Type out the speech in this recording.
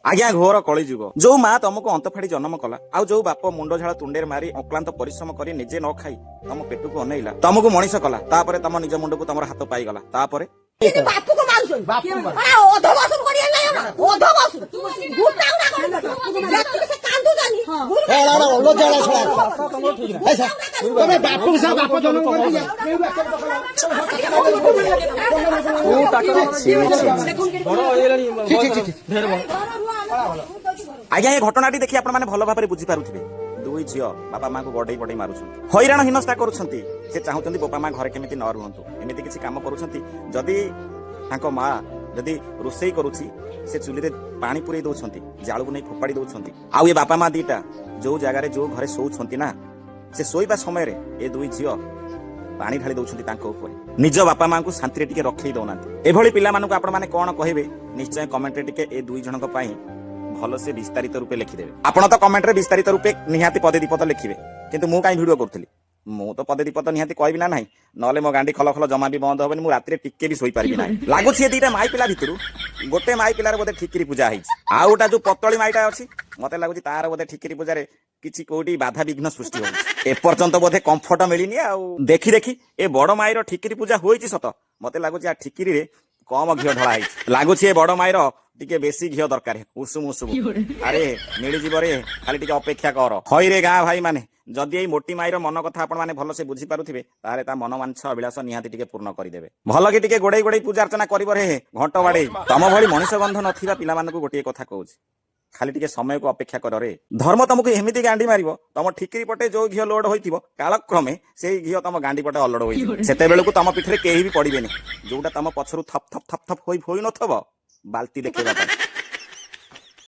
ଆଜ୍ଞା ଘୋର କଳିଯୁଗ। ଯୋଉ ମା ତମକୁ ଅନ୍ତ ଫାଡି ଜନ୍ମ କଲା ଆଉ ଯୋଉ ବାପ ମୁଣ୍ଡ ଝାଳ ତୁଣ୍ଡେରେ ମାରି ଅକ୍ଲାନ୍ତ ପରିଶ୍ରମ କରି ନିଜେ ନ ଖାଇ ତମ ପେଟକୁ ଅନେଇଲା, ତମକୁ ମଣିଷ କଲା, ତାପରେ ତମ ନିଜ ମୁଣ୍ଡକୁ ତମର ହାତ ପାଇଗଲା, ତାପରେ ବାପୁକୁ ମାରୁଛନ୍ତି ଅଧ ବସୁରୁ କରି ହେଲା ଅଧ ବସୁରୁ ଗୁଟା ଗୁଟା କରି ଯେତିକି ସେ କାନ୍ଦୁଛନ୍ତି ତମେ ବାପୁକୁ ସହ ବାପ ଜନ୍ମ କରିଦିଅ। ଆଜ୍ଞା ଏ ଘଟଣାଟି ଦେଖି ଆପଣ ମାନେ ଭଲ ଭାବରେ ବୁଝିପାରୁଥିବେ। ଦୁଇ ଝିଅ ବାପା ମାଙ୍କୁ ଗଡେଇ ଗଡେଇ ମାରୁଛନ୍ତି, ହଇରାଣ ହୀନସ୍ତା କରୁଛନ୍ତି। ସେ ଚାହୁଁଛନ୍ତି ବାପା ମା ଘରେ କେମିତି ନ ରୁହନ୍ତୁ, ଏମିତି କିଛି କାମ କରୁଛନ୍ତି। ଯଦି ତାଙ୍କ ମା ଯଦି ରୋଷେଇ କରୁଛି ସେ ଚୁଲିରେ ପାଣି ପୁରେଇ ଦଉଛନ୍ତି, ଜାଳକୁ ନେଇ ଫୋପାଡ଼ି ଦଉଛନ୍ତି। ଆଉ ଏ ବାପା ମା ଦିଟା ଯୋଉ ଜାଗାରେ ଯୋଉ ଘରେ ଶୋଉଛନ୍ତି ନା, ସେ ଶୋଇବା ସମୟରେ ଏ ଦୁଇ ଝିଅ ପାଣି ଢାଳି ଦଉଛନ୍ତି ତାଙ୍କ ଉପରେ। ନିଜ ବାପା ମାଙ୍କୁ ଶାନ୍ତିରେ ଟିକେ ରଖେଇ ଦଉନାହାନ୍ତି। ଏଭଳି ପିଲାମାନଙ୍କୁ ଆପଣ ମାନେ କଣ କହିବେ ନିଶ୍ଚୟ କମେଣ୍ଟରେ ଟିକେ ଏ ଦୁଇ ଜଣଙ୍କ ପାଇଁ ଭଲସେ ବିସ୍ତାରିତ ରୂପେ ଲେଖିଦେବେ। ଆପଣ ତ କମେଣ୍ଟରେ ବିସ୍ତାରିତ ରୂପେ ନିହାତି ପଦେ ଦିପଦ ଲେଖିବେ, କିନ୍ତୁ ମୁଁ କାହିଁ ଭିଡିଓ କରୁଥିଲି, ମୁଁ ତ ପଦେ ଦିପଦ ନିହାତି କହିବି ନା ନାହିଁ, ନହେଲେ ମୋ ଗାଣ୍ଡି ଖଲ ଖଲ ଜମା ବି ବନ୍ଦ ହବନି। ମୁଁ ରାତିରେ ଟିକେ ବି ଶୋଇପାରିବି ନାହିଁ। ଲାଗୁଛି ଏ ଦିଟା ମାଇ ପିଲା ଭିତରୁ ଗୋଟେ ମାଇ ପିଲାର ବୋଧେ ଠିକିରି ପୂଜା ହେଇଛି, ଆଉ ଗୋଟା ଯୋଉ ପତଳି ମାଇଟା ଅଛି ମତେ ଲାଗୁଛି ତାର ବୋଧେ ଠିକିରି ପୂଜାରେ କିଛି କୋଉଠି ବାଧା ବିଘ୍ନ ସୃଷ୍ଟି ହଉଛି। ଏପର୍ଯ୍ୟନ୍ତ ବୋଧେ କମ୍ଫର୍ଟ ମିଳିନି। ଆଉ ଦେଖି ଦେଖି ଏ ବଡ ମାଇର ଠିକିରି ପୂଜା ହୋଇଛି ସତ, ମତେ ଲାଗୁଛି ଆ ଠିକିରିରେ କମ ଘିଅ ଢଳା ହେଇଛି। ଲାଗୁଛି ଏ ବଡ ମାଇର ଟିକେ ବେଶୀ ଘିଅ ଦରକାର, ଉଷୁମ ଉଷୁମ। ଆରେ ମିଳିଯିବ ରେ, ଖାଲି ଟିକେ ଅପେକ୍ଷା କର। ହଇରେ ଗାଁ ଭାଇ ମାନେ, ଯଦି ଏଇ ମୋଟି ମାଇର ମନ କଥା ଆପଣ ମାନେ ଭଲସେ ବୁଝିପାରୁଥିବେ, ତାହେଲେ ତା ମନମାଂଛ ଅଭିଳାଷ ନିହାତି ଟିକେ ପୂର୍ଣ୍ଣ କରିଦେବେ। ଭଲ କି ଟିକେ ଗୋଡେଇ ଗୋଡେଇ ପୂଜା ଅର୍ଚ୍ଚନା କରିବ ରେ ଘଣ୍ଟ ବାଡେଇ। ତମ ଭଳି ମଣିଷ ଗନ୍ଧ ନଥିବା ପିଲାମାନଙ୍କୁ ଗୋଟିଏ କଥା କହୁଛି, ଖାଲି ଟିକେ ସମୟକୁ ଅପେକ୍ଷା କର ରେ। ଧର୍ମ ତମକୁ ଏମିତି ଗାଣ୍ଡି ମାରିବ, ତମ ଠିକିରି ପଟେ ଯୋଉ ଘିଅ ଲୋଡ ହୋଇଥିବ କାଳକ୍ରମେ ସେଇ ଘିଅ ତମ ଗାଣ୍ଡି ପଟେ ଅଲୋଡ ହୋଇଯିବ। ସେତେବେଳକୁ ତମ ପିଠିରେ କେହି ବି ପଡିବେନି, ଯୋଉଟା ତମ ପଛରୁ ଥପ ଥପ ଥପ ଥପ ହୋଇ ନଥିବ ବାଲ୍ଟି ଦେଖେଇବା ପାଇଁ।